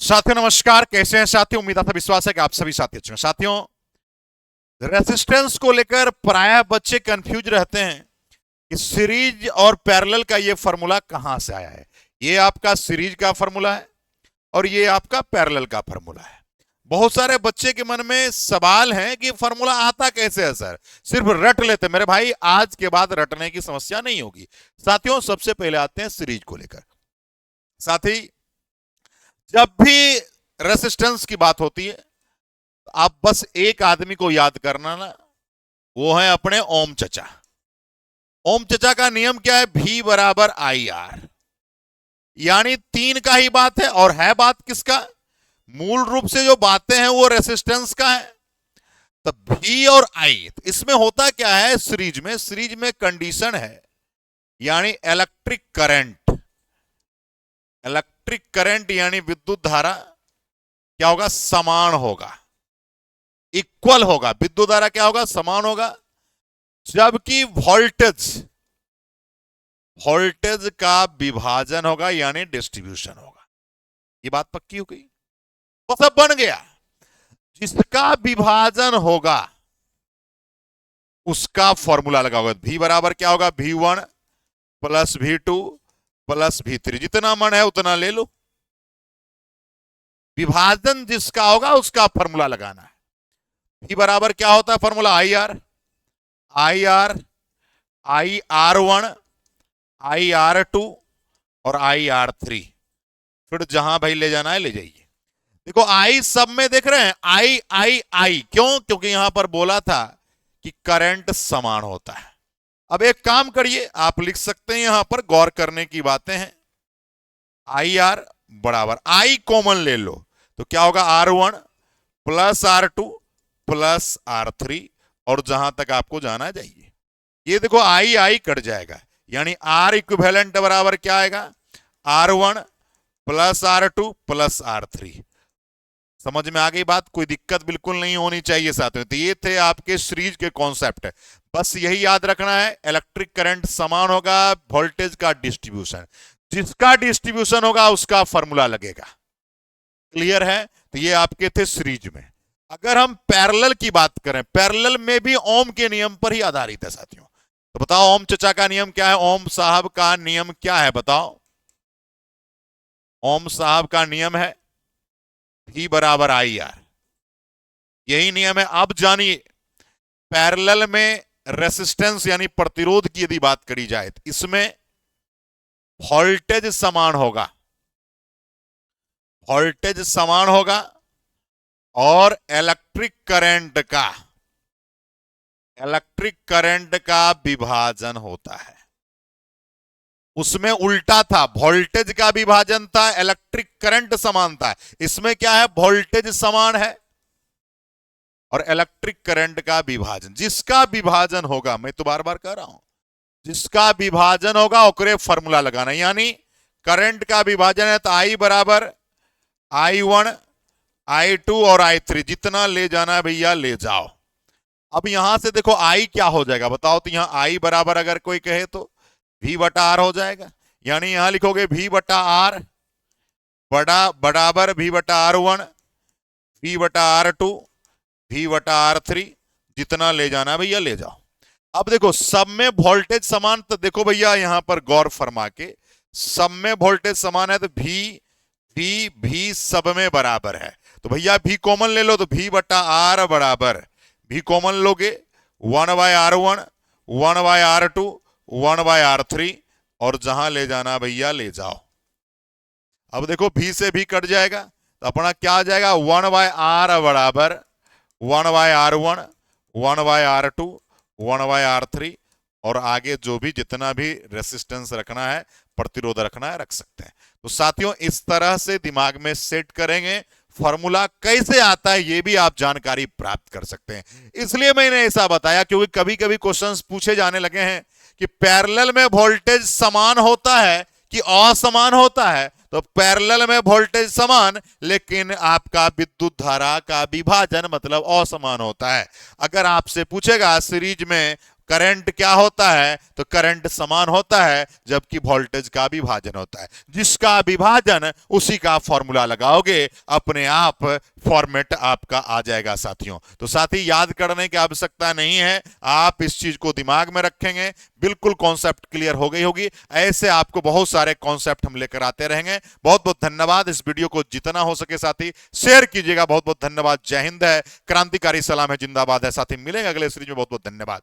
साथियों नमस्कार, कैसे हैं साथियों। उम्मीद था विश्वास है कि आप सभी साथी अच्छे हैं। साथियों, रेजिस्टेंस को लेकर प्रायः बच्चे कंफ्यूज रहते हैं कि सीरीज और पैरेलल का ये फॉर्मूला कहां से आया है। ये आपका सीरीज का फॉर्मूला है और ये आपका पैरेलल का फॉर्मूला है। बहुत सारे बच्चे के मन में सवाल है कि फॉर्मूला आता कैसे है सर, सिर्फ रट लेते। मेरे भाई, आज के बाद रटने की समस्या नहीं होगी। साथियों, सबसे पहले आते हैं सीरीज को लेकर। साथी, जब भी रेसिस्टेंस की बात होती है तो आप बस एक आदमी को याद करना ना, वो है अपने ओम चचा। ओम चचा का नियम क्या है? V बराबर आई आर, यानी तीन का ही बात है। और है बात किसका? मूल रूप से जो बातें हैं वो रेसिस्टेंस का है। तो V और I, इसमें होता क्या है सीरीज में कंडीशन है, यानी इलेक्ट्रिक करंट। इलेक्ट्रिक करंट यानी विद्युत धारा क्या होगा? समान होगा, इक्वल होगा। विद्युत धारा क्या होगा? समान होगा। जबकि वोल्टेज का विभाजन होगा, यानी डिस्ट्रीब्यूशन होगा। ये बात पक्की हो गई? तो सब बन गया। जिसका विभाजन होगा उसका फॉर्मूला लगा होगा। V बराबर क्या होगा? V1 plus V2 plus V3। जितना मन है उतना ले लो। विभाजन जिसका होगा उसका फॉर्मूला लगाना है। V बराबर क्या होता है फॉर्मूला? IR1 IR2 और IR3। फिर जहां भाई ले जाना है ले जाइए। देखो, आई सब में देख रहे हैं, आई क्यों? क्योंकि यहां पर बोला था कि करंट समान होता है। अब एक काम करिए, आप लिख सकते हैं, यहां पर गौर करने की बातें हैं। IR बराबर आई कॉमन ले लो तो क्या होगा? R1 plus R2 plus R3, और जहां तक आपको जाना जाइए। ये देखो, आई कट जाएगा, यानी R इक्विवेलेंट बराबर क्या आएगा? R1 plus R2 plus R3। समझ में आ गई बात? कोई दिक्कत बिल्कुल नहीं होनी चाहिए साथियों। तो ये थे आपके सीरीज के कॉन्सेप्ट। बस यही याद रखना है, इलेक्ट्रिक करंट समान होगा, वोल्टेज का डिस्ट्रीब्यूशन, जिसका डिस्ट्रीब्यूशन होगा उसका फॉर्मूला लगेगा। क्लियर है? तो ये आपके थे सीरीज में। अगर हम पैरेलल की बात करें, पैरेलल में भी ओम के नियम पर ही आधारित है साथियों। तो बताओ, ओम चचा का नियम क्या है? ओम साहब का नियम क्या है बताओ? ओम साहब का नियम है V बराबर आई आर। यही नियम है। अब जानिए, पैरेलल में रेसिस्टेंस यानी प्रतिरोध की यदि बात करी जाए तो इसमें वोल्टेज समान होगा, वोल्टेज समान होगा, और इलेक्ट्रिक करंट का विभाजन होता है। उसमें उल्टा था, वोल्टेज का विभाजन था, इलेक्ट्रिक करंट समान था। इसमें क्या है? वोल्टेज समान है और इलेक्ट्रिक करंट का विभाजन। जिसका विभाजन होगा, मैं तो बार बार कह रहा हूं, जिसका विभाजन होगा ओकरे फॉर्मूला लगाना। यानी करंट का विभाजन है तो I बराबर I1 I2 और I3। जितना ले जाना है भैया ले जाओ। अब यहां से देखो I क्या हो जाएगा बताओ? तो यहां I बराबर अगर कोई कहे तो V बटा R हो जाएगा। यानी यहां लिखोगे V बटा R बराबर V बटा R1 V बटा R2 V बटा R3। जितना ले जाना भैया ले जाओ। अब देखो, सब में वोल्टेज समान, तो देखो भैया यहां पर गौर फरमा के, सब में वोल्टेज समान है तो V सब में बराबर है। तो भैया V कॉमन ले लो तो V बटा R बराबर, V कॉमन लोगे 1 bye R1 1 bye R2 1 bye R3, और जहां ले जाना भैया ले जाओ। अब देखो, V से भी कट जाएगा तो अपना क्या आ जाएगा? 1 बाय R बराबर 1 bye R1 1 bye R2 1 bye R3, और आगे जो भी जितना भी रेसिस्टेंस रखना है, प्रतिरोध रखना है, रख सकते हैं। तो साथियों, इस तरह से दिमाग में सेट करेंगे। फॉर्मूला कैसे आता है ये भी आप जानकारी प्राप्त कर सकते हैं। इसलिए मैंने ऐसा बताया क्योंकि कभी कभी क्वेश्चंस पूछे जाने लगे हैं कि पैरेलल में वोल्टेज समान होता है कि असमान होता है। तो पैरेलल में वोल्टेज समान, लेकिन आपका विद्युत धारा का विभाजन मतलब असमान होता है। अगर आपसे पूछेगा सीरीज में करंट क्या होता है? तो करंट समान होता है जबकि वोल्टेज का विभाजन होता है। जिसका विभाजन उसी का फॉर्मूला लगाओगे, अपने आप फॉर्मेट आपका आ जाएगा साथियों। तो साथी याद करने की आवश्यकता नहीं है, आप इस चीज को दिमाग में रखेंगे, बिल्कुल कॉन्सेप्ट क्लियर हो गई होगी। ऐसे आपको बहुत सारे कॉन्सेप्ट हम लेकर आते रहेंगे। बहुत बहुत धन्यवाद। इस वीडियो को जितना हो सके साथी शेयर कीजिएगा। बहुत बहुत धन्यवाद। जय हिंद है, क्रांतिकारी सलाम है, जिंदाबाद है साथी। मिलेंगे अगले सीरीज में। बहुत बहुत धन्यवाद।